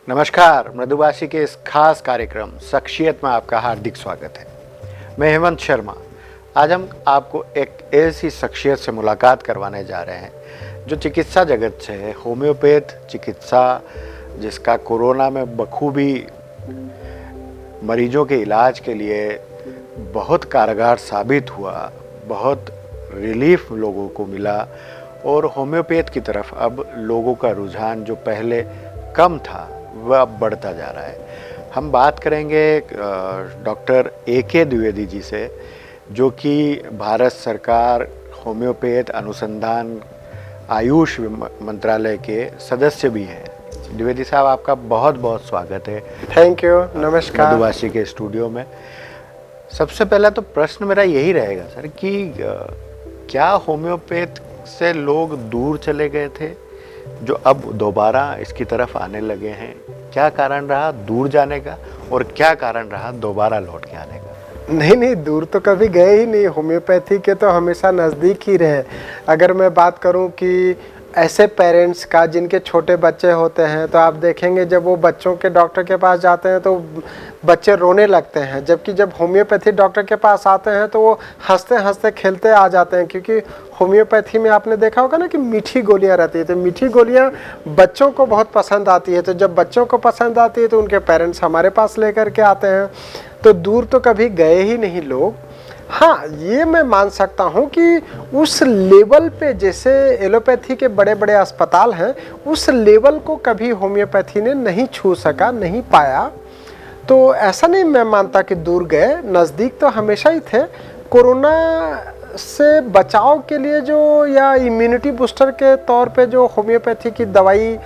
नमस्कार, मृदुभाषी के इस खास कार्यक्रम शख्सियत में आपका हार्दिक स्वागत है। मैं हेमंत शर्मा। आज हम आपको एक ऐसी शख्सियत से मुलाकात करवाने जा रहे हैं जो चिकित्सा जगत से है, होम्योपैथ चिकित्सा, जिसका कोरोना में बखूबी मरीजों के इलाज के लिए बहुत कारगर साबित हुआ, बहुत रिलीफ लोगों को मिला और होम्योपैथ की तरफ अब लोगों का रुझान जो पहले कम था वह अब बढ़ता जा रहा है। हम बात करेंगे डॉक्टर A.K. द्विवेदी जी से, जो कि भारत सरकार होम्योपैथ अनुसंधान आयुष मंत्रालय के सदस्य भी हैं। द्विवेदी साहब, आपका बहुत बहुत स्वागत है। थैंक यू, नमस्कार। मृदुभाषी के स्टूडियो में सबसे पहला तो प्रश्न मेरा यही रहेगा सर कि क्या होम्योपैथ से लोग दूर चले गए थे जो अब दोबारा इसकी तरफ आने लगे हैं? क्या कारण रहा दूर जाने का और क्या कारण रहा दोबारा लौट के आने का? नहीं, दूर तो कभी गए ही नहीं। होम्योपैथी के तो हमेशा नज़दीक ही रहे। अगर मैं बात करूं कि ऐसे पेरेंट्स का जिनके छोटे बच्चे होते हैं, तो आप देखेंगे जब वो बच्चों के डॉक्टर के पास जाते हैं तो बच्चे रोने लगते हैं, जबकि जब होम्योपैथी डॉक्टर के पास आते हैं तो वो हंसते हंसते खेलते आ जाते हैं। क्योंकि होम्योपैथी में आपने देखा होगा ना कि मीठी गोलियां रहती है, तो मीठी गोलियां बच्चों को बहुत पसंद आती है। तो जब बच्चों को पसंद आती है तो उनके पेरेंट्स हमारे पास लेकर के आते हैं। तो दूर तो कभी गए ही नहीं लोग। हाँ, ये मैं मान सकता हूँ कि उस लेवल पे, जैसे एलोपैथी के बड़े बड़े अस्पताल हैं, उस लेवल को कभी होम्योपैथी ने नहीं छू सका, नहीं पाया। तो ऐसा नहीं मैं मानता कि दूर गए, नज़दीक तो हमेशा ही थे। कोरोना से बचाव के लिए जो, या इम्यूनिटी बूस्टर के तौर पे जो होम्योपैथी की दवाई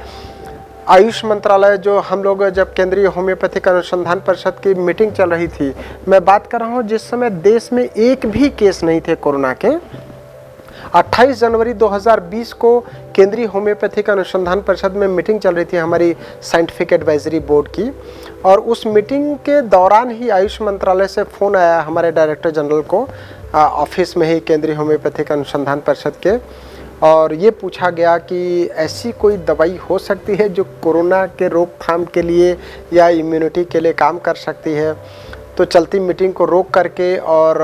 आयुष मंत्रालय, जो हम लोग जब केंद्रीय होम्योपैथिक अनुसंधान परिषद की मीटिंग चल रही थी, मैं बात कर रहा हूँ जिस समय देश में एक भी केस नहीं थे कोरोना के। 28 जनवरी 2020 को केंद्रीय होम्योपैथिक अनुसंधान परिषद में मीटिंग चल रही थी हमारी साइंटिफिक एडवाइजरी बोर्ड की, और उस मीटिंग के दौरान ही आयुष मंत्रालय से फ़ोन आया हमारे डायरेक्टर जनरल को, ऑफिस में ही केंद्रीय होम्योपैथिक अनुसंधान परिषद के, और ये पूछा गया कि ऐसी कोई दवाई हो सकती है जो कोरोना के रोकथाम के लिए या इम्यूनिटी के लिए काम कर सकती है। तो चलती मीटिंग को रोक करके और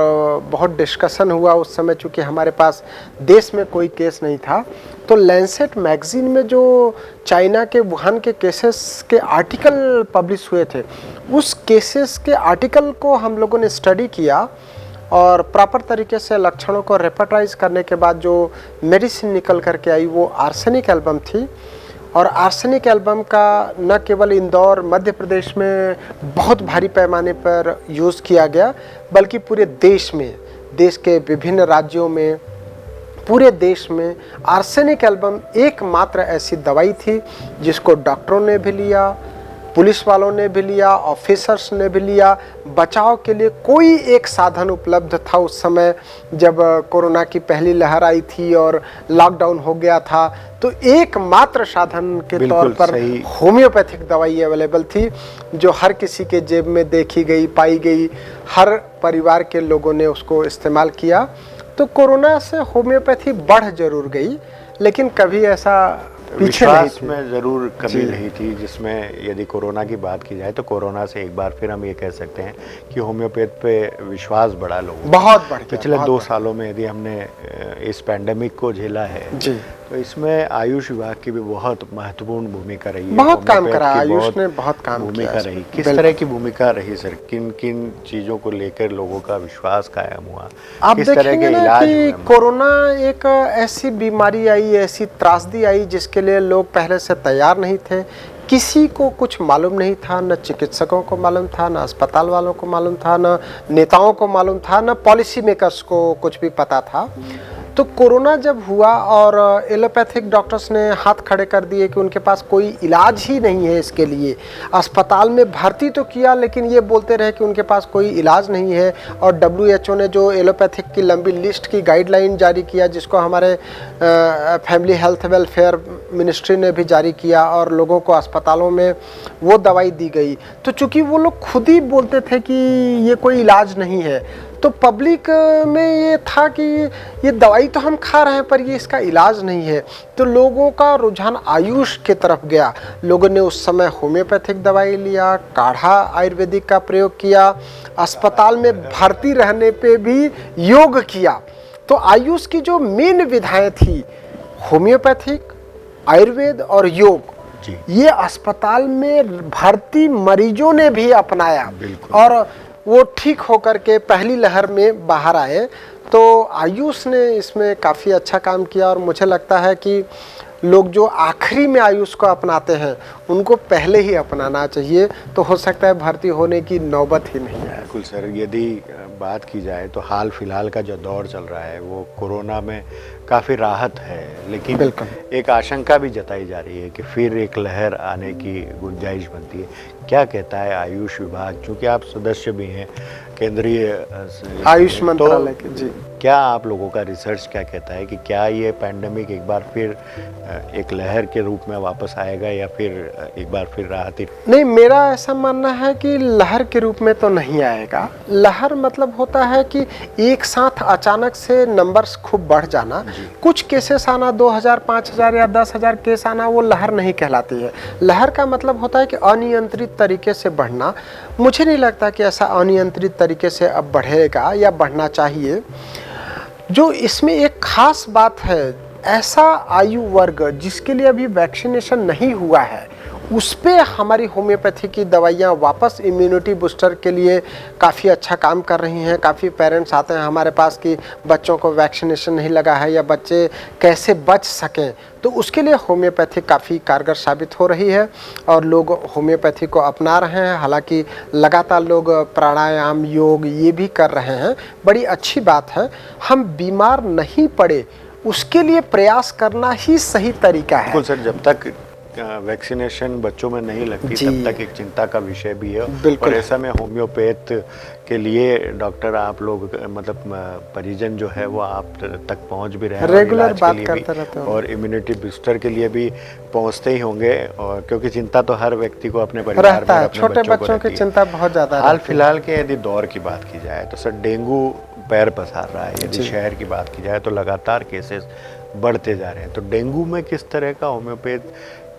बहुत डिस्कशन हुआ उस समय, चूँकि हमारे पास देश में कोई केस नहीं था। तो लैंसेट मैगजीन में जो चाइना के वुहान के केसेस के आर्टिकल पब्लिश हुए थे, उस केसेस के आर्टिकल को हम लोगों ने स्टडी किया और प्रॉपर तरीके से लक्षणों को रेपर्टाइज करने के बाद जो मेडिसिन निकल करके आई वो आर्सेनिक एल्बम थी। और आर्सेनिक एल्बम का न केवल इंदौर मध्य प्रदेश में बहुत भारी पैमाने पर यूज़ किया गया, बल्कि पूरे देश में, देश के विभिन्न राज्यों में, पूरे देश में आर्सेनिक एल्बम एकमात्र ऐसी दवाई थी जिसको डॉक्टरों ने भी लिया, पुलिस वालों ने भी लिया, ऑफिसर्स ने भी लिया। बचाव के लिए कोई एक साधन उपलब्ध था उस समय जब कोरोना की पहली लहर आई थी और लॉकडाउन हो गया था, तो एकमात्र साधन के तौर पर होम्योपैथिक दवाई अवेलेबल थी, जो हर किसी के जेब में देखी गई, पाई गई, हर परिवार के लोगों ने उसको इस्तेमाल किया। तो कोरोना से होम्योपैथी बढ़ जरूर गई, लेकिन कभी ऐसा विश्वास में जरूर कमी नहीं थी, जिसमें यदि कोरोना की बात की जाए तो कोरोना से एक बार फिर हम ये कह सकते हैं कि होम्योपैथ पे विश्वास बढ़ा लोगों, बहुत बढ़ गया। पिछले 2 सालों में यदि हमने इस पैंडेमिक को झेला है जी, तो इसमें आयुष विभाग की भी बहुत महत्वपूर्ण भूमिका रही है। बहुत काम करा आयुष ने, बहुत काम भूमिका रही। किस तरह की भूमिका रही सर? किन किन चीजों को लेकर लोगों का विश्वास कायम हुआ? आप देखेंगे ना कि कोरोना एक ऐसी बीमारी आई, ऐसी त्रासदी आई जिसके लिए लोग पहले से तैयार नहीं थे। किसी को कुछ मालूम नहीं था, न चिकित्सकों को मालूम था, न अस्पताल वालों को मालूम था, न नेताओं को मालूम था, न पॉलिसी मेकर्स को कुछ भी पता था। तो कोरोना जब हुआ और एलोपैथिक डॉक्टर्स ने हाथ खड़े कर दिए कि उनके पास कोई इलाज ही नहीं है इसके लिए, अस्पताल में भर्ती तो किया लेकिन ये बोलते रहे कि उनके पास कोई इलाज नहीं है। और WHO ने जो एलोपैथिक की लंबी लिस्ट की गाइडलाइन जारी किया, जिसको हमारे फैमिली हेल्थ वेलफेयर मिनिस्ट्री ने भी जारी किया, और लोगों को अस्पतालों में वो दवाई दी गई। तो चूँकि वो लोग खुद ही बोलते थे कि ये कोई इलाज नहीं है, तो पब्लिक में ये था कि ये दवाई तो हम खा रहे हैं पर ये इसका इलाज नहीं है, तो लोगों का रुझान आयुष की तरफ गया। लोगों ने उस समय होम्योपैथिक दवाई लिया, काढ़ा आयुर्वेदिक का प्रयोग किया, अस्पताल में भर्ती रहने पे भी योग किया। तो आयुष की जो मेन विधाएं थी होम्योपैथिक, आयुर्वेद और योग, ये अस्पताल में भर्ती मरीजों ने भी अपनाया और वो ठीक होकर के पहली लहर में बाहर आए। तो आयुष ने इसमें काफ़ी अच्छा काम किया और मुझे लगता है कि लोग जो आखिरी में आयुष को अपनाते हैं उनको पहले ही अपनाना चाहिए, तो हो सकता है भर्ती होने की नौबत ही नहीं आए। बिल्कुल सर, यदि बात की जाए तो हाल फिलहाल का जो दौर चल रहा है वो कोरोना में काफ़ी राहत है, लेकिन एक आशंका भी जताई जा रही है कि फिर एक लहर आने की गुंजाइश बनती है। क्या कहता है आयुष विभाग, चूँकि आप सदस्य भी हैं केंद्रीय आयुष मंत्रालय के, जी, क्या आप लोगों का रिसर्च क्या कहता है कि क्या ये पैंडेमिक एक बार फिर एक लहर के रूप में वापस आएगा या फिर एक बार फिर राहत? नहीं, मेरा ऐसा मानना है कि लहर के रूप में तो नहीं आएगा। लहर मतलब होता है कि एक साथ अचानक से नंबर्स खूब बढ़ जाना, कुछ केसेस आना, 2000, 5000 या 10,000 केस आना, वो लहर नहीं कहलाती है। लहर का मतलब होता है कि अनियंत्रित तरीके से बढ़ना। मुझे नहीं लगता कि ऐसा अनियंत्रित तरीके से अब बढ़ेगा या बढ़ना चाहिए। जो इसमें एक खास बात है, ऐसा आयु वर्ग जिसके लिए अभी वैक्सीनेशन नहीं हुआ है उस पे हमारी होम्योपैथी की दवाइयाँ वापस इम्यूनिटी बूस्टर के लिए काफ़ी अच्छा काम कर रही हैं। काफ़ी पेरेंट्स आते हैं हमारे पास कि बच्चों को वैक्सीनेशन नहीं लगा है या बच्चे कैसे बच सकें, तो उसके लिए होम्योपैथी काफ़ी कारगर साबित हो रही है और लोग होम्योपैथी को अपना रहे हैं। हालांकि लगातार लोग प्राणायाम, योग ये भी कर रहे हैं, बड़ी अच्छी बात है। हम बीमार नहीं पड़े उसके लिए प्रयास करना ही सही तरीका है। सर, जब तक वैक्सीनेशन बच्चों में नहीं लगती तब तक एक चिंता का विषय भी है। और ऐसा में होम्योपैथ के लिए डॉक्टर आप लोग मतलब परिजन जो है वो आप तक पहुंच भी रहे हैं, रेगुलर बात करते रहते हैं और इम्यूनिटी बूस्टर के लिए भी पहुंचते ही होंगे, और क्योंकि चिंता तो हर व्यक्ति को अपने परिवार में, अपने छोटे बच्चों की चिंता बहुत ज़्यादा। हाल फिलहाल के यदि दौर की बात की जाए तो सर डेंगू पैर पसार रहा है। यदि शहर की बात की जाए तो लगातार केसेस बढ़ते जा रहे हैं, तो डेंगू में किस तरह का होम्योपैथ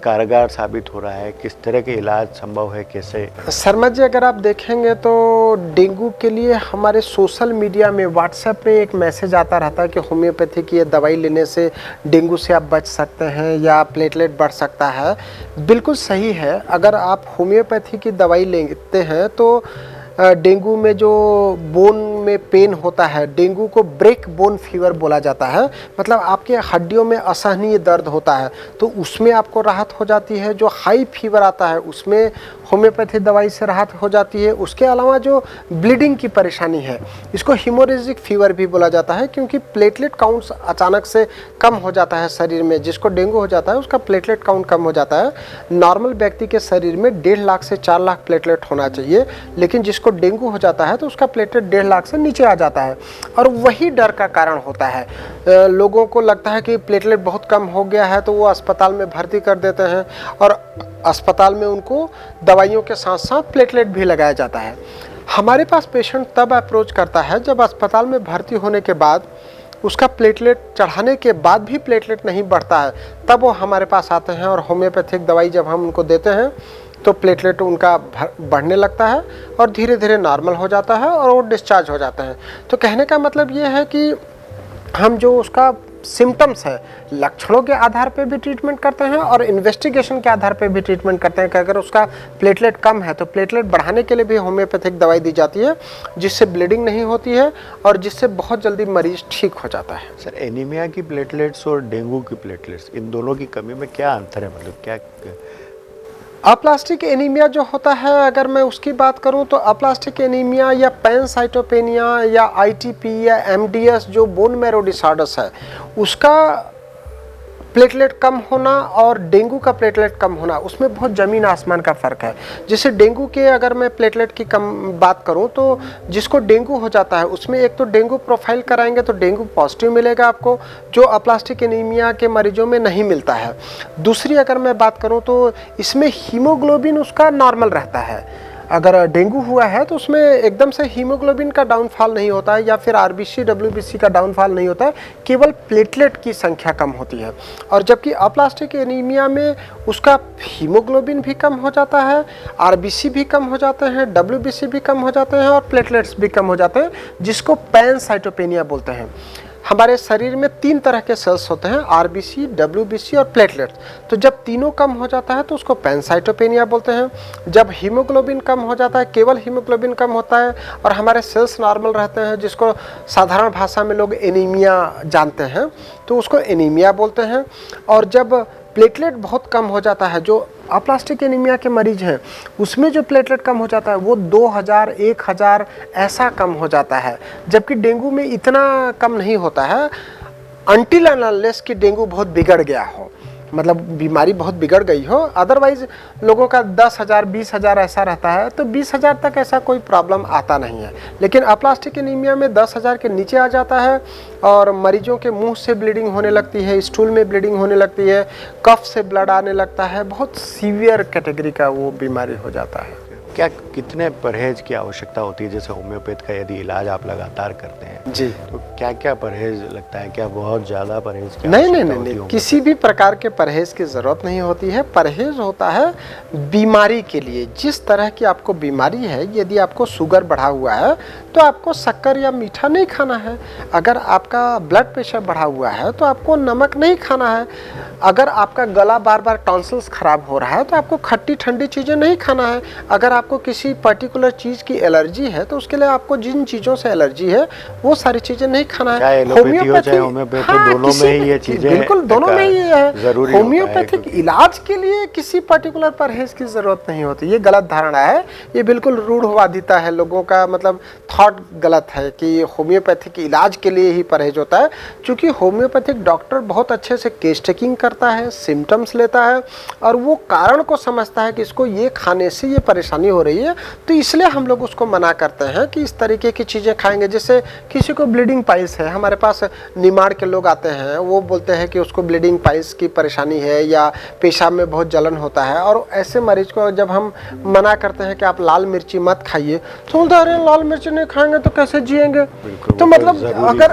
कारगर साबित हो रहा है, किस तरह के इलाज संभव है, कैसे? शर्मा जी, अगर आप देखेंगे तो डेंगू के लिए हमारे सोशल मीडिया में, व्हाट्सएप पे एक मैसेज आता रहता है कि होम्योपैथी की ये दवाई लेने से डेंगू से आप बच सकते हैं या प्लेटलेट बढ़ सकता है। बिल्कुल सही है, अगर आप होम्योपैथी की दवाई लेते हैं तो डेंगू में जो बोन में पेन होता है, डेंगू को ब्रेक बोन फीवर बोला जाता है, मतलब आपके हड्डियों में असहनीय दर्द होता है, तो उसमें आपको राहत हो जाती है। जो हाई फीवर आता है उसमें होम्योपैथी दवाई से राहत हो जाती है। उसके अलावा जो ब्लीडिंग की परेशानी है, इसको हीमोरेजिक फीवर भी बोला जाता है, क्योंकि प्लेटलेट काउंट्स अचानक से कम हो जाता है शरीर में। जिसको डेंगू हो जाता है उसका प्लेटलेट काउंट कम हो जाता है। नॉर्मल व्यक्ति के शरीर में 1.5 लाख से 4 लाख प्लेटलेट होना चाहिए, लेकिन जिसको डेंगू हो जाता है तो उसका प्लेटलेट 1.5 लाख से नीचे आ जाता है, और वही डर का कारण होता है। लोगों को लगता है कि प्लेटलेट बहुत कम हो गया है तो वो अस्पताल में भर्ती कर देते हैं और अस्पताल में उनको दवाइयों के साथ साथ प्लेटलेट भी लगाया जाता है। हमारे पास पेशेंट तब अप्रोच करता है जब अस्पताल में भर्ती होने के बाद उसका प्लेटलेट चढ़ाने के बाद भी प्लेटलेट नहीं बढ़ता है, तब वो हमारे पास आते हैं और होम्योपैथिक दवाई जब हम उनको देते हैं तो प्लेटलेट उनका बढ़ने लगता है और धीरे धीरे नॉर्मल हो जाता है और वो डिस्चार्ज हो जाते हैं। तो कहने का मतलब ये है कि हम जो उसका सिम्टम्स है, लक्षणों के आधार पे भी ट्रीटमेंट करते हैं और इन्वेस्टिगेशन के आधार पे भी ट्रीटमेंट करते हैं कि अगर उसका प्लेटलेट कम है तो प्लेटलेट बढ़ाने के लिए भी होम्योपैथिक दवाई दी जाती है, जिससे ब्लीडिंग नहीं होती है और जिससे बहुत जल्दी मरीज ठीक हो जाता है। सर, एनीमिया की प्लेटलेट्स और डेंगू की प्लेटलेट्स, इन दोनों की कमी में क्या अंतर है, मतलब क्या? अप्लास्टिक एनीमिया जो होता है, अगर मैं उसकी बात करूं तो अप्लास्टिक एनीमिया या पैनसाइटोपेनिया या आईटीपी या एमडीएस जो बोन मैरो डिसऑर्डर्स है, उसका प्लेटलेट कम होना और डेंगू का प्लेटलेट कम होना, उसमें बहुत ज़मीन आसमान का फ़र्क है। जैसे डेंगू के अगर मैं प्लेटलेट की कम बात करूं तो जिसको डेंगू हो जाता है उसमें एक तो डेंगू प्रोफाइल कराएंगे तो डेंगू पॉजिटिव मिलेगा आपको, जो अप्लास्टिक एनीमिया के मरीजों में नहीं मिलता है। दूसरी अगर मैं बात करूं तो इसमें हीमोग्लोबिन उसका नॉर्मल रहता है। अगर डेंगू हुआ है तो उसमें एकदम से हीमोग्लोबिन का डाउनफॉल नहीं होता है या फिर आरबीसी डब्ल्यूबीसी का डाउनफॉल नहीं होता है, केवल प्लेटलेट की संख्या कम होती है। और जबकि अप्लास्टिक एनीमिया में उसका हीमोग्लोबिन भी कम हो जाता है, आरबीसी भी कम हो जाते हैं, डब्ल्यूबीसी भी कम हो जाते हैं और प्लेटलेट्स भी कम हो जाते हैं, जिसको पैनसाइटोपेनिया बोलते हैं। हमारे शरीर में 3 तरह के सेल्स होते हैं, आरबीसी, डब्ल्यूबीसी और प्लेटलेट्स। तो जब तीनों कम हो जाता है तो उसको पैनसाइटोपेनिया बोलते हैं। जब हीमोग्लोबिन कम हो जाता है, केवल हीमोग्लोबिन कम होता है और हमारे सेल्स नॉर्मल रहते हैं, जिसको साधारण भाषा में लोग एनीमिया जानते हैं, तो उसको एनीमिया बोलते हैं। और जब प्लेटलेट बहुत कम हो जाता है, जो अप्लास्टिक एनीमिया के मरीज हैं उसमें जो प्लेटलेट कम हो जाता है वो 2000 1000 ऐसा कम हो जाता है, जबकि डेंगू में इतना कम नहीं होता है अनटिल एंड अनलेस कि डेंगू बहुत बिगड़ गया हो, मतलब बीमारी बहुत बिगड़ गई हो। अदरवाइज लोगों का 10,000 20,000 ऐसा रहता है, तो 20,000 तक ऐसा कोई प्रॉब्लम आता नहीं है। लेकिन अप्लास्टिक एनीमिया में 10,000 के नीचे आ जाता है और मरीजों के मुंह से ब्लीडिंग होने लगती है, स्टूल में ब्लीडिंग होने लगती है, कफ से ब्लड आने लगता है, बहुत सीवियर कैटेगरी का वो बीमारी हो जाता है। क्या कितने परहेज की आवश्यकता होती है? जैसे होम्योपैथ का यदि इलाज आप लगातार करते हैं जी, तो क्या क्या परहेज लगता है? क्या बहुत ज़्यादा परहेज की नहीं आवश्यकता नहीं होती नहीं, है? किसी भी प्रकार के परहेज की ज़रूरत नहीं होती है। परहेज होता है बीमारी के लिए। जिस तरह की आपको बीमारी है, यदि आपको शुगर बढ़ा हुआ है तो आपको शक्कर या मीठा नहीं खाना है। अगर आपका ब्लड प्रेशर बढ़ा हुआ है तो आपको नमक नहीं खाना है। अगर आपका गला बार बार टॉन्सिल्स खराब हो रहा है तो आपको खट्टी ठंडी चीज़ें नहीं खाना है। अगर आपको किसी पर्टिकुलर चीज़ की एलर्जी है तो उसके लिए आपको जिन चीज़ों से एलर्जी है वो सारी चीज़ें नहीं खाना है। चाहे एलोपैथी हो चाहे होम्योपैथी, दोनों में ही ये चीज़ें बिल्कुल, दोनों में ही ये है। जरूरी होता है, होम्योपैथिक इलाज के लिए किसी पर्टिकुलर परहेज की जरूरत नहीं होती। ये गलत धारणा है, ये बिल्कुल रूढ़वादिता है लोगों का, मतलब थॉट गलत है कि होम्योपैथिक इलाज के लिए ही परहेज होता है। क्योंकि होम्योपैथिक डॉक्टर बहुत अच्छे से केस टेकिंग करता है, सिम्टम्स लेता है और वो कारण को समझता है कि इसको ये खाने से ये परेशानी हो रही है, तो इसलिए हम लोग उसको मना करते हैं कि इस तरीके की चीज़ें खाएंगे। जैसे किसी को ब्लीडिंग पाइल्स है, हमारे पास निमाड़ के लोग आते हैं, वो बोलते हैं कि उसको ब्लीडिंग पाइल्स की परेशानी है या पेशाब में बहुत जलन होता है, और ऐसे मरीज को जब हम मना करते हैं कि आप लाल मिर्ची मत खाइए तो बोलते हैं अरे लाल मिर्ची नहीं खाएंगे तो कैसे जिएंगे। तो मतलब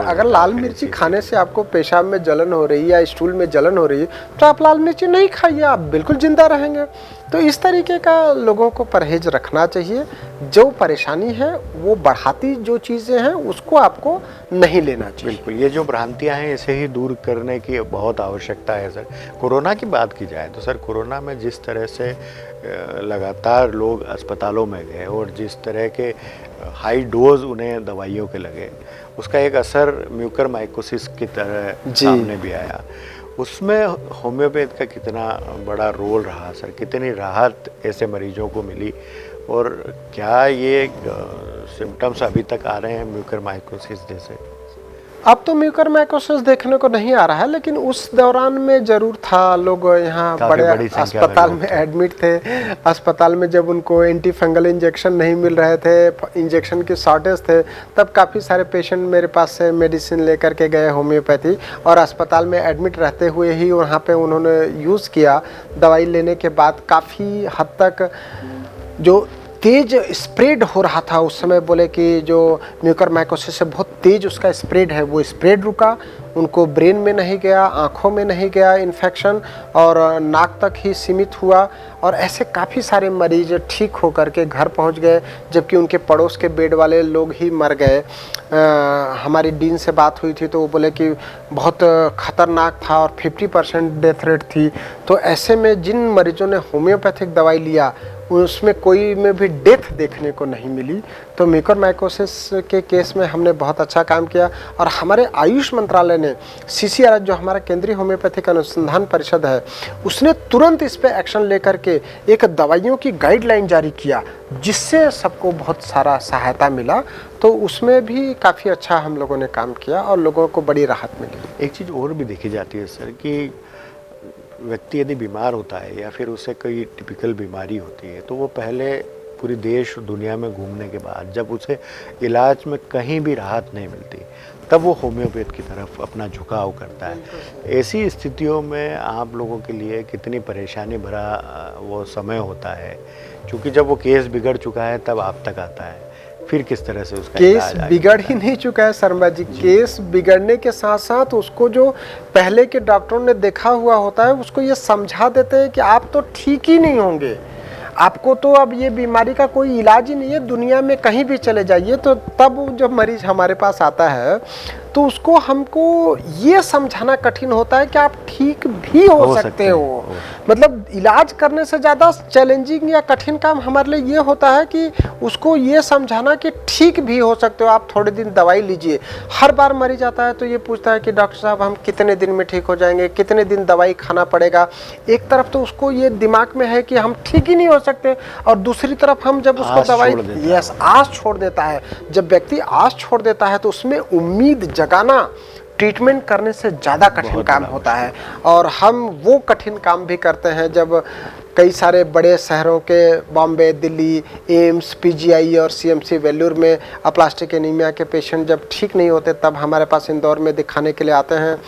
अगर लाल मिर्ची खाने से आपको पेशाब में जलन हो रही है या स्टूल में जलन हो रही है तो आप लाल मिर्ची नहीं खाइए, आप बिल्कुल जिंदा रहेंगे। तो इस तरीके का लोगों को परहेज रखना चाहिए। जो परेशानी है वो बढ़ाती जो चीज़ें हैं उसको आपको नहीं लेना चाहिए। बिल्कुल, ये जो भ्रांतियां हैं इसे ही दूर करने की बहुत आवश्यकता है सर। कोरोना की बात की जाए तो सर, कोरोना में जिस तरह से लगातार लोग अस्पतालों में गए और जिस तरह के हाई डोज उन्हें दवाइयों के लगे, उसका एक असर म्यूकरमाइकोसिस की तरह सामने भी आया। उसमें होम्योपैथ का कितना बड़ा रोल रहा सर? कितनी राहत ऐसे मरीजों को मिली और क्या ये सिम्टम्स अभी तक आ रहे हैं म्यूकरमाइकोसिस जैसे? अब तो म्यूकरमाइकोसिस देखने को नहीं आ रहा है, लेकिन उस दौरान में जरूर था। लोग यहाँ बड़े अस्पताल में एडमिट थे। अस्पताल में जब उनको एंटी फंगल इंजेक्शन नहीं मिल रहे थे, इंजेक्शन की शॉर्टेज थे, तब काफ़ी सारे पेशेंट मेरे पास से मेडिसिन लेकर के गए होम्योपैथी, और अस्पताल में एडमिट रहते हुए ही वहाँ पे उन्होंने यूज़ किया। दवाई लेने के बाद काफ़ी हद तक जो तेज स्प्रेड हो रहा था उस समय, बोले कि जो म्यूकरमाइकोसिस से बहुत तेज उसका स्प्रेड है, वो स्प्रेड रुका। उनको ब्रेन में नहीं गया, आँखों में नहीं गया इन्फेक्शन, और नाक तक ही सीमित हुआ। और ऐसे काफ़ी सारे मरीज ठीक होकर के घर पहुंच गए, जबकि उनके पड़ोस के बेड वाले लोग ही मर गए। हमारी डीन से बात हुई थी तो वो बोले कि बहुत ख़तरनाक था और 50% डेथ रेट थी। तो ऐसे में जिन मरीजों ने होम्योपैथिक दवाई लिया उसमें कोई में भी डेथ देखने को नहीं मिली। तो म्यूकरमाइकोसिस के केस में हमने बहुत अच्छा काम किया, और हमारे आयुष मंत्रालय ने CCRH, जो हमारा केंद्रीय होम्योपैथिक अनुसंधान परिषद है, उसने तुरंत इस पे एक्शन लेकर के एक दवाइयों की गाइडलाइन जारी किया, जिससे सबको बहुत सारा सहायता मिला। तो उसमें भी काफ़ी अच्छा हम लोगों ने काम किया और लोगों को बड़ी राहत मिली। एक चीज़ और भी देखी जाती है सर कि व्यक्ति यदि बीमार होता है या फिर उसे कोई टिपिकल बीमारी होती है तो वो पहले पूरी देश दुनिया में घूमने के बाद जब उसे इलाज में कहीं भी राहत नहीं मिलती, तब वो होम्योपैथ की तरफ अपना झुकाव करता है। ऐसी स्थितियों में आप लोगों के लिए कितनी परेशानी भरा वो समय होता है, क्योंकि जब वो केस बिगड़ चुका है तब आप तक आता है, फिर किस तरह से उसका केस बिगड़ ही नहीं चुका है शर्मा जी। केस बिगड़ने के साथ साथ उसको जो पहले के डॉक्टरों ने देखा हुआ होता है उसको ये समझा देते हैं कि आप तो ठीक ही नहीं होंगे, आपको तो अब ये बीमारी का कोई इलाज ही नहीं है, दुनिया में कहीं भी चले जाइए। तो तब जब मरीज हमारे पास आता है तो उसको हमको ये समझाना कठिन होता है कि आप ठीक भी हो सकते हो। मतलब इलाज करने से ज़्यादा चैलेंजिंग या कठिन काम हमारे लिए ये होता है कि उसको ये समझाना कि ठीक भी हो सकते हो, आप थोड़े दिन दवाई लीजिए। हर बार मरीज आता है तो ये पूछता है कि डॉक्टर साहब हम कितने दिन में ठीक हो जाएंगे, कितने दिन दवाई खाना पड़ेगा। एक तरफ तो उसको ये दिमाग में है कि हम ठीक ही नहीं हो सकते, और दूसरी तरफ हम जब उसको दवाई आस छोड़ देता है। जब व्यक्ति आस छोड़ देता है तो उसमें उम्मीद जगाना ट्रीटमेंट करने से ज़्यादा कठिन काम होता है। और हम वो कठिन काम भी करते हैं जब कई सारे बड़े शहरों के बॉम्बे, दिल्ली, एम्स, पीजीआई और सीएमसी वेल्लूर में अप्लास्टिक एनीमिया के पेशेंट जब ठीक नहीं होते तब हमारे पास इंदौर में दिखाने के लिए आते हैं।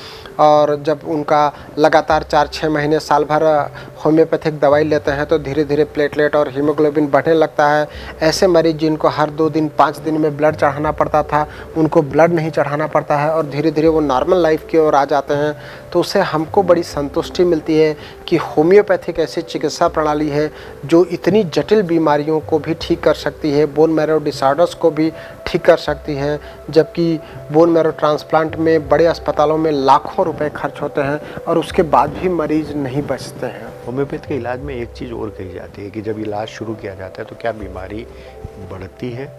और जब उनका लगातार 4-6 महीने साल भर होम्योपैथिक दवाई लेते हैं तो धीरे धीरे प्लेटलेट और हीमोग्लोबिन बढ़ने लगता है। ऐसे मरीज जिनको हर 2 दिन 5 दिन में ब्लड चढ़ाना पड़ता था, उनको ब्लड नहीं चढ़ाना पड़ता है और धीरे धीरे वो नॉर्मल लाइफ की ओर आ जाते हैं। तो उससे हमको बड़ी संतुष्टि मिलती है कि होम्योपैथिक ऐसी चिकित्सा प्रणाली है जो इतनी जटिल बीमारियों को भी ठीक कर सकती है, बोन मैरो डिसऑर्डर्स को भी ठीक कर सकती है। जबकि बोन मैरो ट्रांसप्लांट में बड़े अस्पतालों में लाखों रुपए खर्च होते हैं और उसके बाद भी मरीज नहीं बचते हैं। होम्योपैथ के इलाज में एक चीज़ और कही जाती है कि जब इलाज शुरू किया जाता है तो क्या बीमारी बढ़ती है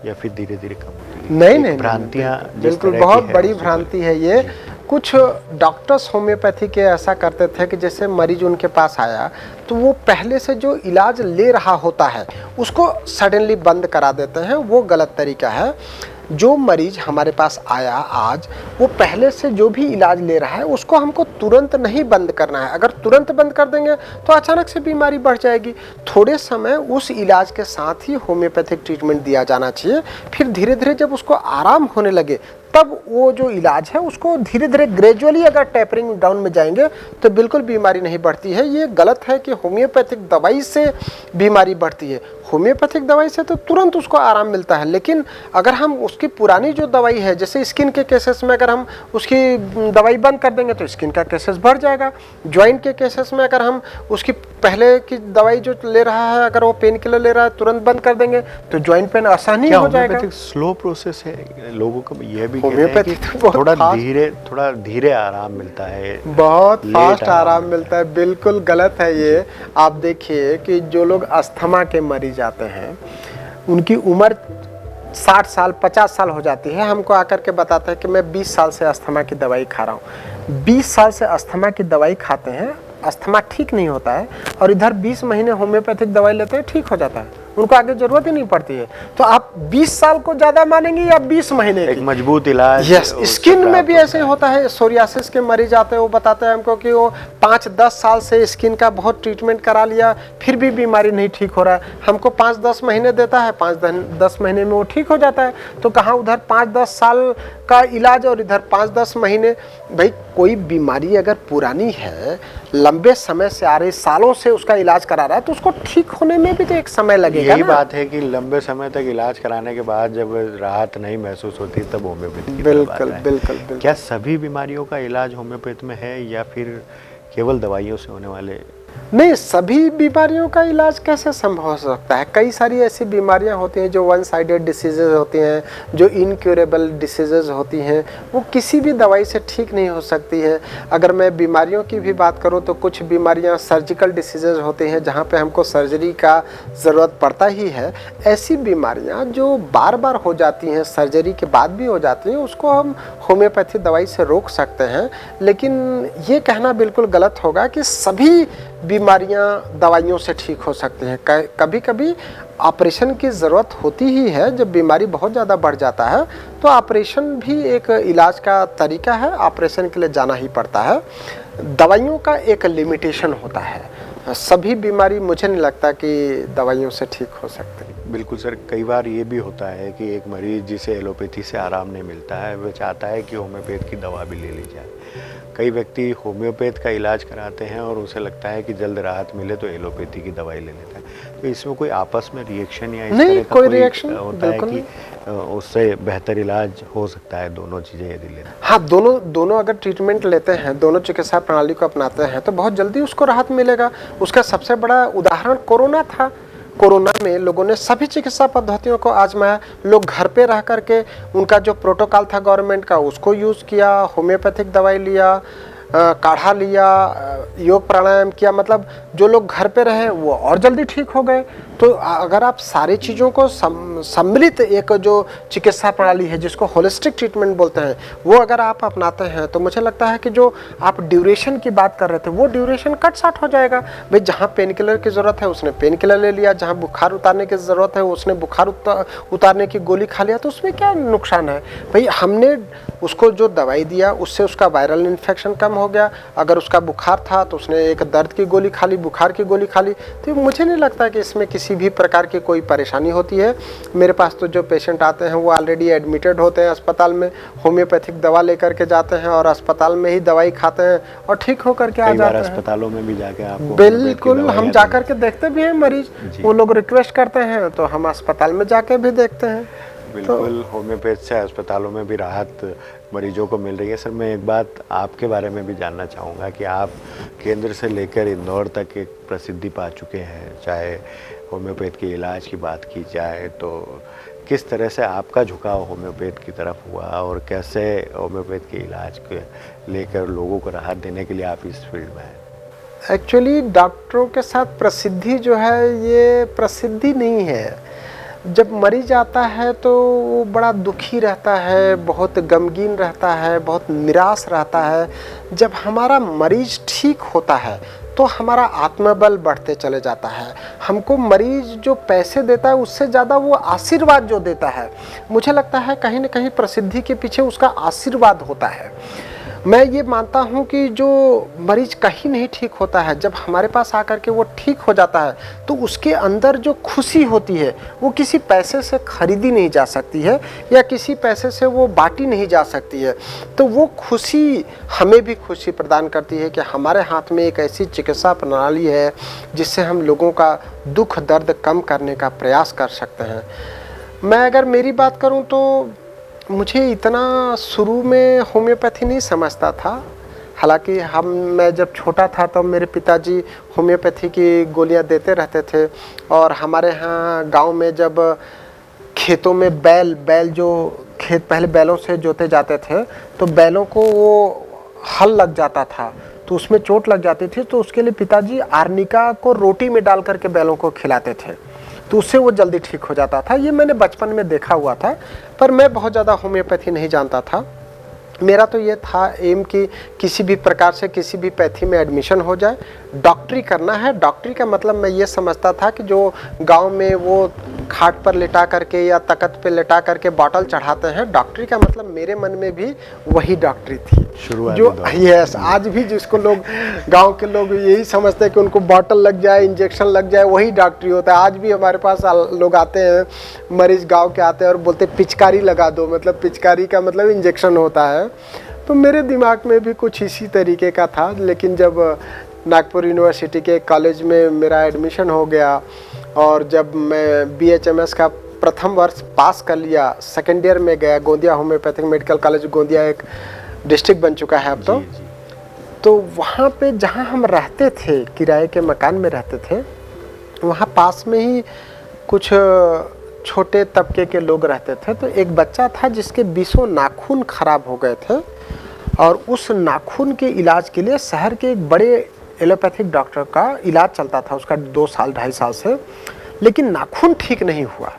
या फिर धीरे धीरे कम होती है? नहीं, भ्रांतियाँ बिल्कुल बहुत बड़ी भ्रांति है ये। कुछ डॉक्टर्स होम्योपैथी के ऐसा करते थे कि जैसे मरीज उनके पास आया तो वो पहले से जो इलाज ले रहा होता है उसको सडनली बंद करा देते हैं। वो गलत तरीका है। जो मरीज हमारे पास आया आज, वो पहले से जो भी इलाज ले रहा है उसको हमको तुरंत नहीं बंद करना है। अगर तुरंत बंद कर देंगे तो अचानक से बीमारी बढ़ जाएगी। थोड़े समय उस इलाज के साथ ही होम्योपैथिक ट्रीटमेंट दिया जाना चाहिए। फिर धीरे धीरे जब उसको आराम होने लगे तब वो जो इलाज है उसको धीरे धीरे ग्रेजुअली अगर टैपरिंग डाउन में जाएंगे तो बिल्कुल बीमारी नहीं बढ़ती है। ये गलत है कि होम्योपैथिक दवाई से बीमारी बढ़ती है। होम्योपैथिक दवाई से तो तुरंत उसको आराम मिलता है, लेकिन अगर हम उसकी पुरानी जो दवाई है, जैसे स्किन के केसेस में अगर हम उसकी दवाई बंद कर देंगे तो स्किन का केसेस बढ़ जाएगा। जॉइंट के केसेस में अगर हम उसकी पहले की दवाई जो ले रहा है, अगर वो पेन किलर ले रहा है, तुरंत बंद कर देंगे तो जॉइंट पेन आसानी हो जाएगा। स्लो प्रोसेस है, लोगों को ये भी होम्योपैथी तो थोड़ा धीरे आराम मिलता है, बहुत फास्ट आराम मिलता है। बिल्कुल गलत है ये। आप देखिए कि जो लोग अस्थमा के मरीज आते हैं उनकी उम्र 60 साल 50 साल हो जाती है, हमको आकर के बताते हैं कि मैं 20 साल से अस्थमा की दवाई खा रहा हूँ। 20 साल से अस्थमा की दवाई खाते हैं, अस्थमा ठीक नहीं होता है, और इधर 20 महीने होम्योपैथिक दवाई लेते हैं, ठीक हो जाता है, उनको आगे जरूरत ही नहीं पड़ती है। तो आप 20 साल को ज्यादा मानेंगे या 20 महीने एक मजबूत इलाज? यस, स्किन में भी ऐसे होता है। सोरियासिस के मरीज आते हैं, वो बताते हैं हमको कि वो 5-10 साल से स्किन का बहुत ट्रीटमेंट करा लिया, फिर भी बीमारी नहीं ठीक हो रहा है। हमको 5-10 महीने देता है, 5-10 महीने में वो ठीक हो जाता है। तो कहाँ उधर 5-10 साल का इलाज और इधर 5-10 महीने। भाई कोई बीमारी अगर पुरानी है, लंबे समय से आ रही, सालों से उसका इलाज करा रहा है, तो उसको ठीक होने में भी तो एक समय लगेगा। यही बात है कि लंबे समय तक इलाज कराने के बाद जब राहत नहीं महसूस होती तब होम्योपैथी की तरफ आता है। बिल्कुल। क्या सभी बीमारियों का इलाज होम्योपैथी में है या फिर केवल दवाइयों से होने वाले? नहीं, सभी बीमारियों का इलाज कैसे संभव हो सकता है? कई सारी ऐसी बीमारियां होती हैं जो वन साइडेड डिसीजेज होती हैं, जो इनक्यूरेबल डिसीजेज होती हैं, वो किसी भी दवाई से ठीक नहीं हो सकती है। अगर मैं बीमारियों की भी बात करूं तो कुछ बीमारियां सर्जिकल डिसीजेज होती हैं जहां पे हमको सर्जरी का ज़रूरत पड़ता ही है। ऐसी बीमारियां जो बार बार हो जाती हैं, सर्जरी के बाद भी हो जाती हैं, उसको हम होम्योपैथी दवाई से रोक सकते हैं। लेकिन ये कहना बिल्कुल गलत होगा कि सभी बीमारियां दवाइयों से ठीक हो सकती हैं। कभी कभी ऑपरेशन की ज़रूरत होती ही है। जब बीमारी बहुत ज़्यादा बढ़ जाता है तो ऑपरेशन भी एक इलाज का तरीका है, ऑपरेशन के लिए जाना ही पड़ता है। दवाइयों का एक लिमिटेशन होता है। सभी बीमारी मुझे नहीं लगता कि दवाइयों से ठीक हो सकती। बिल्कुल सर, कई बार ये भी होता है कि एक मरीज़ जिसे एलोपैथी से आराम नहीं मिलता है, वह चाहता है कि होम्योपैथ की दवा भी ले ली जाए। कई व्यक्ति होम्योपैथ का इलाज कराते हैं और उसे लगता है कि जल्द राहत मिले तो एलोपैथी की दवाई ले लेता है। तो इसमें कोई आपस में रिएक्शन या इस नहीं, तरह का कोई रिएक्शन होता है बिल्कुल कि उससे बेहतर इलाज हो सकता है दोनों चीज़ें यदि लेते हैं? हाँ, दोनों अगर ट्रीटमेंट लेते हैं, दोनों चिकित्सा प्रणाली को अपनाते हैं तो बहुत जल्दी उसको राहत मिलेगा। उसका सबसे बड़ा उदाहरण कोरोना था। कोरोना में लोगों ने सभी चिकित्सा पद्धतियों को आजमाया। लोग घर पे रह करके उनका जो प्रोटोकॉल था गवर्नमेंट का उसको यूज़ किया, होम्योपैथिक दवाई लिया, काढ़ा लिया, योग प्राणायाम किया। मतलब जो लोग घर पे रहे वो और जल्दी ठीक हो गए। तो अगर आप सारी चीज़ों को सम्मिलित एक जो चिकित्सा प्रणाली है जिसको होलिस्टिक ट्रीटमेंट बोलते हैं वो अगर आप अपनाते हैं तो मुझे लगता है कि जो आप ड्यूरेशन की बात कर रहे थे वो ड्यूरेशन कट साट हो जाएगा। भाई जहाँ पेन किलर की ज़रूरत है उसने पेन किलर ले लिया, जहाँ बुखार उतारने की ज़रूरत है उसने बुखार उतारने की गोली खा लिया, तो उसमें क्या नुकसान है? भाई हमने उसको जो दवाई दिया उससे उसका वायरल इन्फेक्शन कम हो गया। अगर उसका बुखार था तो उसने एक दर्द की गोली खा ली, बुखार की गोली खा ली। तो मुझे नहीं लगता कि इसमें किसी भी प्रकार की कोई परेशानी होती है। मेरे पास तो जो पेशेंट आते हैं वो ऑलरेडी एडमिटेड होते हैं अस्पताल में, होम्योपैथिक दवा लेकर के जाते हैं और अस्पताल में ही दवाई खाते हैं और ठीक होकर के आ जाते हैं। अस्पतालों में भी जाके आपको बिल्कुल, हम जाकर के देखते भी हैं मरीज, वो लोग रिक्वेस्ट करते हैं तो हम अस्पताल में जाके भी देखते हैं। बिल्कुल, होम्योपैथ से अस्पतालों में भी राहत मरीजों को मिल रही है। सर, मैं एक बात आपके बारे में भी जानना चाहूँगा कि आप केंद्र से लेकर इंदौर तक एक प्रसिद्धि पा चुके हैं। चाहे होम्योपैथ के इलाज की बात की जाए तो किस तरह से आपका झुकाव होम्योपैथ की तरफ हुआ और कैसे होम्योपैथ के इलाज को लेकर लोगों को राहत देने के लिए आप इस फील्ड में हैं? एक्चुअली डॉक्टरों के साथ प्रसिद्धि जो है ये प्रसिद्धि नहीं है। जब मरीज आता है तो वो बड़ा दुखी रहता है, बहुत गमगीन रहता है, बहुत निराश रहता है। जब हमारा मरीज ठीक होता है तो हमारा आत्मबल बढ़ते चले जाता है। हमको मरीज जो पैसे देता है उससे ज़्यादा वो आशीर्वाद जो देता है, मुझे लगता है कहीं ना कहीं प्रसिद्धि के पीछे उसका आशीर्वाद होता है। मैं ये मानता हूँ कि जो मरीज कहीं नहीं ठीक होता है, जब हमारे पास आकर के वो ठीक हो जाता है तो उसके अंदर जो खुशी होती है वो किसी पैसे से खरीदी नहीं जा सकती है या किसी पैसे से वो बांटी नहीं जा सकती है। तो वो खुशी हमें भी खुशी प्रदान करती है कि हमारे हाथ में एक ऐसी चिकित्सा प्रणाली है जिससे हम लोगों का दुख दर्द कम करने का प्रयास कर सकते हैं। मैं अगर मेरी बात करूँ तो मुझे इतना शुरू में होम्योपैथी नहीं समझता था। हालांकि मैं जब छोटा था तब मेरे पिताजी होम्योपैथी की गोलियां देते रहते थे और हमारे यहाँ गांव में जब खेतों में बैल जो खेत पहले बैलों से जोते जाते थे तो बैलों को वो हल लग जाता था तो उसमें चोट लग जाती थी, तो उसके लिए पिताजी आर्निका को रोटी में डाल करके बैलों को खिलाते थे तो उससे वो जल्दी ठीक हो जाता था। ये मैंने बचपन में देखा हुआ था, पर मैं बहुत ज़्यादा होम्योपैथी नहीं जानता था। मेरा तो ये था एम कि किसी भी प्रकार से किसी भी पैथी में एडमिशन हो जाए, डॉक्टरी करना है। डॉक्टरी का मतलब मैं ये समझता था कि जो गांव में वो खाट पर लेटा करके या तख्त पे लेटा करके बॉटल चढ़ाते हैं, डॉक्टरी का मतलब मेरे मन में भी वही डॉक्टरी थी जो यस आज भी जिसको लोग गांव के लोग यही समझते हैं कि उनको बॉटल लग जाए, इंजेक्शन लग जाए, वही डॉक्टरी होता है। आज भी हमारे पास लोग आते हैं, मरीज गाँव के आते हैं और बोलते पिचकारी लगा दो, मतलब पिचकारी का मतलब इंजेक्शन होता है। तो मेरे दिमाग में भी कुछ इसी तरीके का था। लेकिन जब नागपुर यूनिवर्सिटी के कॉलेज में मेरा एडमिशन हो गया और जब मैं BHMS का प्रथम वर्ष पास कर लिया, सेकेंड ईयर में गया, Gondia homeopathic medical college Gondia एक डिस्ट्रिक्ट बन चुका है अब तो वहाँ पे जहाँ हम रहते थे, किराए के मकान में रहते थे, वहाँ पास में ही कुछ छोटे तबके के लोग रहते थे। तो एक बच्चा था जिसके 20 नाखून खराब हो गए थे और उस नाखून के इलाज के लिए शहर के एक बड़े एलोपैथिक डॉक्टर का इलाज चलता था उसका 2 साल 2.5 साल से, लेकिन नाखून ठीक नहीं हुआ।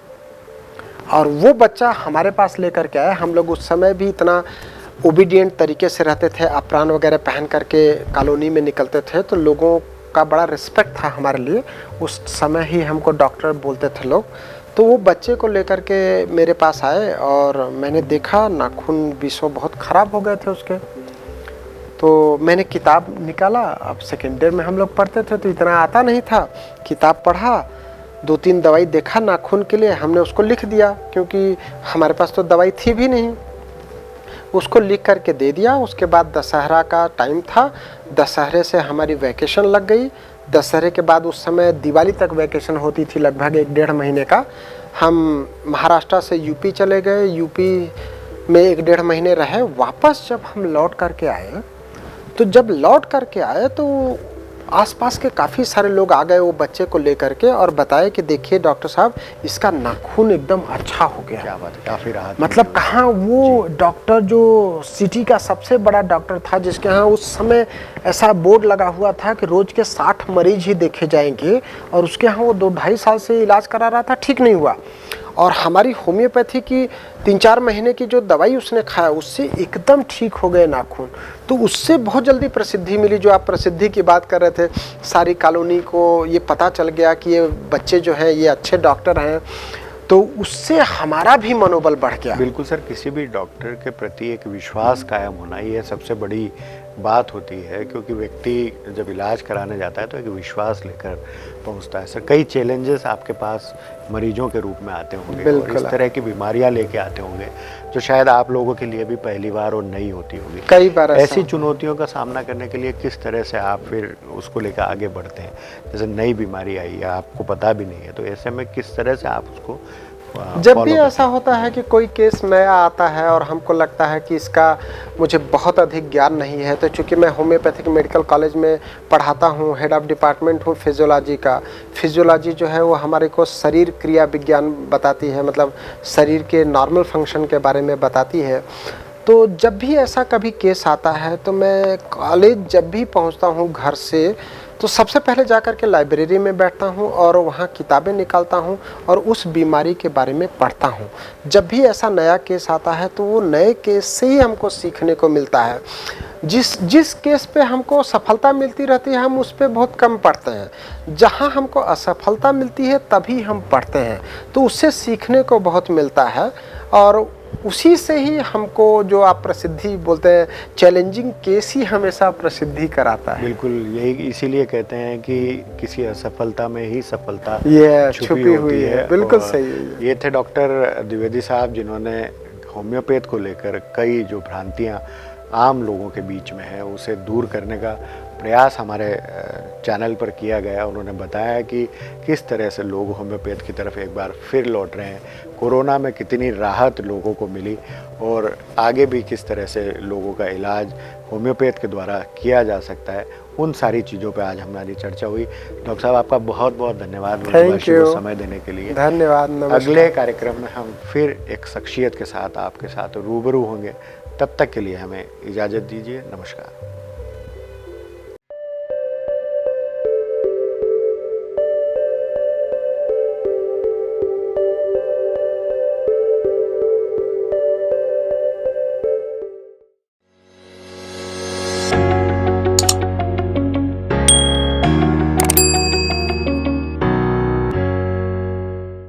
और वो बच्चा हमारे पास लेकर के आया। हम लोग उस समय भी इतना ओबीडियंट तरीके से रहते थे, अप्रान वगैरह पहन करके कॉलोनी में निकलते थे, तो लोगों का बड़ा रिस्पेक्ट था हमारे लिए। उस समय ही हमको डॉक्टर बोलते थे लोग। तो वो बच्चे को लेकर के मेरे पास आए और मैंने देखा नाखून 20 बहुत ख़राब हो गए थे उसके। तो मैंने किताब निकाला। अब सेकेंड ईयर में हम लोग पढ़ते थे तो इतना आता नहीं था। किताब पढ़ा, 2-3 दवाई देखा नाखून के लिए, हमने उसको लिख दिया क्योंकि हमारे पास तो दवाई थी भी नहीं। उसको लिख करके दे दिया। उसके बाद दशहरा का टाइम था, दशहरे से हमारी वैकेशन लग गई। दशहरे के बाद उस समय दिवाली तक वैकेशन होती थी, लगभग 1-1.5 महीने का। हम महाराष्ट्र से यूपी चले गए, यूपी में 1-1.5 महीने रहे। वापस जब हम लौट करके आए तो आसपास के काफ़ी सारे लोग आ गए वो बच्चे को लेकर के और बताए कि देखिए डॉक्टर साहब, इसका नाखून एकदम अच्छा हो गया। क्या बात है, काफ़ी राहत। मतलब कहाँ वो डॉक्टर जो सिटी का सबसे बड़ा डॉक्टर था, जिसके यहाँ उस समय ऐसा बोर्ड लगा हुआ था कि रोज के 60 मरीज ही देखे जाएंगे, और उसके यहाँ वो 2-2.5 साल से इलाज करा रहा था, ठीक नहीं हुआ। और हमारी होम्योपैथी की 3-4 महीने की जो दवाई उसने खाया, उससे एकदम ठीक हो गए नाखून। तो उससे बहुत जल्दी प्रसिद्धि मिली। जो आप प्रसिद्धि की बात कर रहे थे, सारी कॉलोनी को ये पता चल गया कि ये बच्चे जो हैं ये अच्छे डॉक्टर हैं, तो उससे हमारा भी मनोबल बढ़ गया। बिल्कुल सर, किसी भी डॉक्टर के प्रति एक विश्वास कायम होना ये सबसे बड़ी बात होती है, क्योंकि व्यक्ति जब इलाज कराने जाता है तो एक विश्वास लेकर पहुंचता है। सर, कई चैलेंजेस आपके पास मरीजों के रूप में आते होंगे और इस तरह की बीमारियां लेके आते होंगे जो शायद आप लोगों के लिए भी पहली बार और नई होती होगी। कई बार ऐसी चुनौतियों का सामना करने के लिए किस तरह से आप फिर उसको लेकर आगे बढ़ते हैं? जैसे नई बीमारी आई है, आपको पता भी नहीं है, तो ऐसे में किस तरह से आप उसको जब भी ऐसा होता है कि कोई केस नया आता है और हमको लगता है कि इसका मुझे बहुत अधिक ज्ञान नहीं है, तो चूंकि मैं होम्योपैथिक मेडिकल कॉलेज में पढ़ाता हूँ, हेड ऑफ डिपार्टमेंट हूँ फिजियोलॉजी का। फिजियोलॉजी जो है वो हमारे को शरीर क्रिया विज्ञान बताती है, मतलब शरीर के नॉर्मल फंक्शन के बारे में बताती है। तो जब भी ऐसा कभी केस आता है तो मैं कॉलेज जब भी पहुँचता हूँ घर से, तो सबसे पहले जाकर के लाइब्रेरी में बैठता हूँ और वहाँ किताबें निकालता हूँ और उस बीमारी के बारे में पढ़ता हूँ। जब भी ऐसा नया केस आता है तो वो नए केस से ही हमको सीखने को मिलता है। जिस केस पे हमको सफलता मिलती रहती है हम उस पे बहुत कम पढ़ते हैं, जहाँ हमको असफलता मिलती है तभी हम पढ़ते हैं, तो उससे सीखने को बहुत मिलता है। और उसी से ही हमको, जो आप प्रसिद्धि बोलते हैं, चैलेंजिंग केस ही हमेशा प्रसिद्धि कराता है। बिल्कुल, यही इसीलिए कहते हैं कि किसी असफलता में ही सफलता ये छुपी हुई है। बिल्कुल सही है। ये थे डॉक्टर द्विवेदी साहब, जिन्होंने होम्योपैथ को लेकर कई जो भ्रांतियां आम लोगों के बीच में है उसे दूर करने का प्रयास हमारे चैनल पर किया गया। उन्होंने बताया कि किस तरह से लोग होम्योपैथ की तरफ एक बार फिर लौट रहे हैं, कोरोना में कितनी राहत लोगों को मिली और आगे भी किस तरह से लोगों का इलाज होम्योपैथ के द्वारा किया जा सकता है। उन सारी चीज़ों पे आज हमारी चर्चा हुई। डॉक्टर साहब, आपका बहुत बहुत धन्यवाद समय देने के लिए। धन्यवाद। अगले कार्यक्रम में हम फिर एक शख्सियत के साथ आपके साथ रूबरू होंगे। तब तक के लिए हमें इजाज़त दीजिए। नमस्कार।